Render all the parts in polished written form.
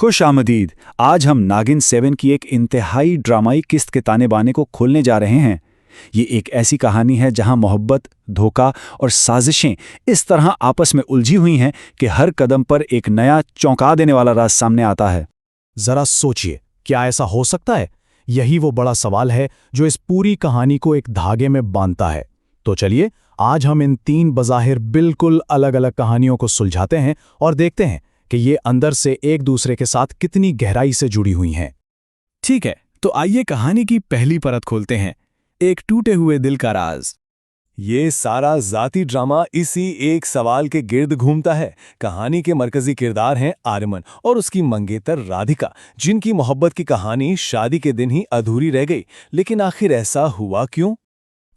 खुश आमदीद। आज हम नागिन 7 की एक इंतहाई ड्रामाई किस्त के ताने बाने को खोलने जा रहे हैं। ये एक ऐसी कहानी है जहां मोहब्बत, धोखा और साजिशें इस तरह आपस में उलझी हुई हैं कि हर कदम पर एक नया चौंका देने वाला राज सामने आता है। जरा सोचिए, क्या ऐसा हो सकता है? यही वो बड़ा सवाल है जो इस पूरी कहानी को एक धागे में बांधता है। तो चलिए, आज हम इन 3 बज़ाहिर बिल्कुल अलग अलग कहानियों को सुलझाते हैं और देखते हैं कि ये अंदर से एक दूसरे के साथ कितनी गहराई से जुड़ी हुई हैं। ठीक है, तो आइए कहानी की पहली परत खोलते हैं, एक टूटे हुए दिल का राज। ये सारा जाती ड्रामा इसी एक सवाल के गिर्द घूमता है। कहानी के मरकजी किरदार हैं आर्यमन और उसकी मंगेतर राधिका, जिनकी मोहब्बत की कहानी शादी के दिन ही अधूरी रह गई। लेकिन आखिर ऐसा हुआ क्यों?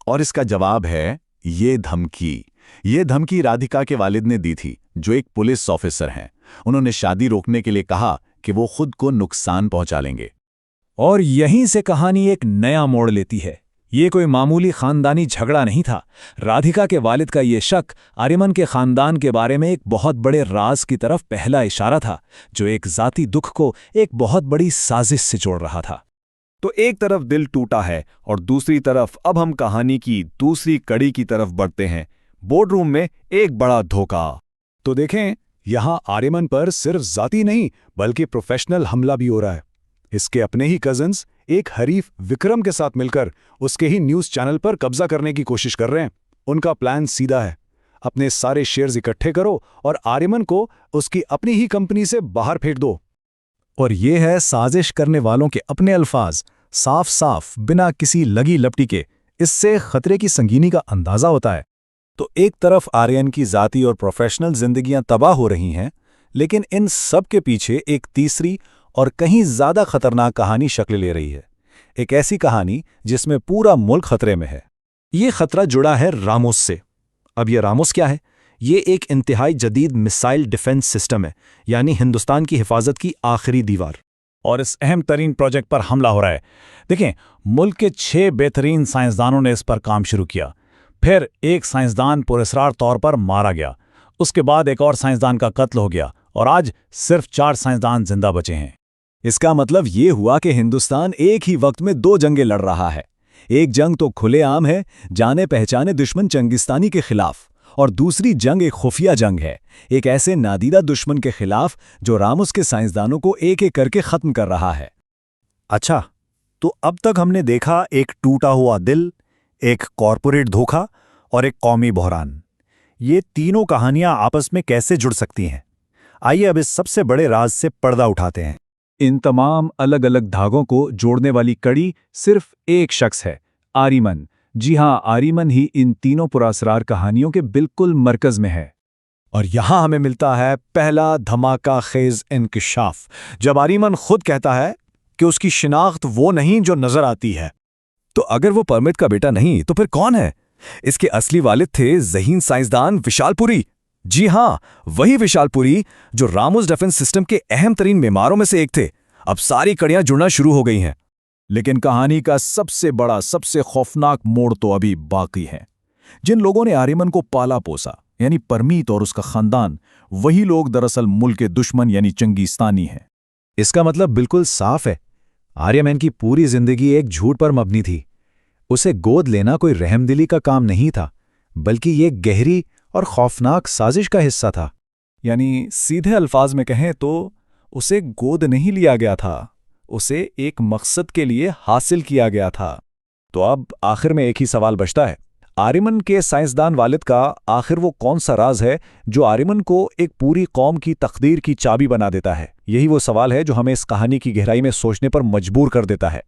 और इसका जवाब है ये धमकी। ये धमकी राधिका के वालिद ने दी थी, जो एक पुलिस ऑफिसर हैं। उन्होंने शादी रोकने के लिए कहा कि वो खुद को नुकसान पहुंचा लेंगे। और यहीं से कहानी एक नया मोड़ लेती है। ये कोई मामूली खानदानी झगड़ा नहीं था। राधिका के वालिद का ये शक आर्यमन के खानदान के बारे में एक बहुत बड़े राज की तरफ पहला इशारा था, जो एक जाती दुख को एक बहुत बड़ी साजिश से जोड़ रहा था। तो एक तरफ दिल टूटा है और दूसरी तरफ अब हम कहानी की दूसरी कड़ी की तरफ बढ़ते हैं। बोर्डरूम में एक बड़ा धोखा। तो देखें, यहाँ आर्यमन पर सिर्फ जाती नहीं बल्कि प्रोफेशनल हमला भी हो रहा है। इसके अपने ही कजन्स एक हरीफ विक्रम के साथ मिलकर उसके ही न्यूज़ चैनल पर कब्जा करने की कोशिश कर रहे हैं। उनका प्लान सीधा है, अपने सारे शेयर्स इकट्ठे करो और आर्यमन को उसकी अपनी ही कंपनी से बाहर फेंक दो। और ये है साजिश करने वालों के अपने अल्फाज, साफ साफ बिना किसी लगी लपटी के। इससे खतरे की संगीनी का अंदाजा होता है। तो एक तरफ आर्यन की जाती और प्रोफेशनल जिंदगियां तबाह हो रही हैं, लेकिन इन सब के पीछे एक तीसरी और कहीं ज्यादा खतरनाक कहानी शक्ल ले रही है। एक ऐसी कहानी जिसमें पूरा मुल्क खतरे में है। ये खतरा जुड़ा है रामोस से। अब ये रामोस क्या है? ये एक इंतहाई जदीद मिसाइल डिफेंस सिस्टम है, यानी हिंदुस्तान की हिफाजत की आखिरी दीवार। और इस अहम तरीन प्रोजेक्ट पर हमला हो रहा है। देखें, मुल्क के 6 बेहतरीन साइंसदानों ने इस पर काम शुरू किया। फिर एक साइंसदान पुरस्कार तौर पर मारा गया। उसके बाद एक और साइंसदान का कत्ल हो गया और आज सिर्फ 4 साइंसदान जिंदा बचे हैं। इसका मतलब ये हुआ कि हिंदुस्तान एक ही वक्त में 2 जंगें लड़ रहा है। एक जंग तो खुलेआम है, जाने पहचाने दुश्मन चंगिस्तानी के खिलाफ, और दूसरी जंग एक खुफिया जंग है, एक ऐसे नादीदा दुश्मन के खिलाफ जो रामोस के साइंसदानों को एक एक करके खत्म कर रहा है। अच्छा, तो अब तक हमने देखा एक टूटा हुआ दिल, एक कॉरपोरेट धोखा और एक कौमी बहरान। ये तीनों कहानियां आपस में कैसे जुड़ सकती हैं? आइए अब इस सबसे बड़े राज से पर्दा उठाते हैं। इन तमाम अलग अलग धागों को जोड़ने वाली कड़ी सिर्फ एक शख्स है, आर्यमन। जी हां, आर्यमन ही इन तीनों पुरअसरार कहानियों के बिल्कुल मरकज में है। और यहां हमें मिलता है पहला धमाका खेज इंकिशाफ, जब आर्यमन खुद कहता है कि उसकी शिनाख्त वो नहीं जो नजर आती है। तो अगर वो परमित का बेटा नहीं तो फिर कौन है? इसके असली वालिद थे ज़हीन साइंसदान विशालपुरी। जी हां, वही विशालपुरी जो रामोस डिफेंस सिस्टम के अहम तरीन मेमारों में से एक थे। अब सारी कड़ियां जुड़ना शुरू हो गई हैं। लेकिन कहानी का सबसे बड़ा, सबसे खौफनाक मोड़ तो अभी बाकी है। जिन लोगों ने आर्यमन को पाला पोसा, यानी परमीत और उसका खानदान, वही लोग दरअसल मुल्क के दुश्मन यानी चंगिस्तानी हैं। इसका मतलब बिल्कुल साफ है, आर्यमन की पूरी जिंदगी एक झूठ पर मबनी थी। उसे गोद लेना कोई रहमदिली का काम नहीं था, बल्कि ये गहरी और खौफनाक साजिश का हिस्सा था। यानी सीधे अल्फाज में कहें तो उसे गोद नहीं लिया गया था, उसे एक मकसद के लिए हासिल किया गया था। तो अब आखिर में एक ही सवाल बचता है, आर्यमन के साइंसदान वालिद का आखिर वो कौन सा राज है जो आर्यमन को एक पूरी कौम की तकदीर की चाबी बना देता है? यही वो सवाल है जो हमें इस कहानी की गहराई में सोचने पर मजबूर कर देता है।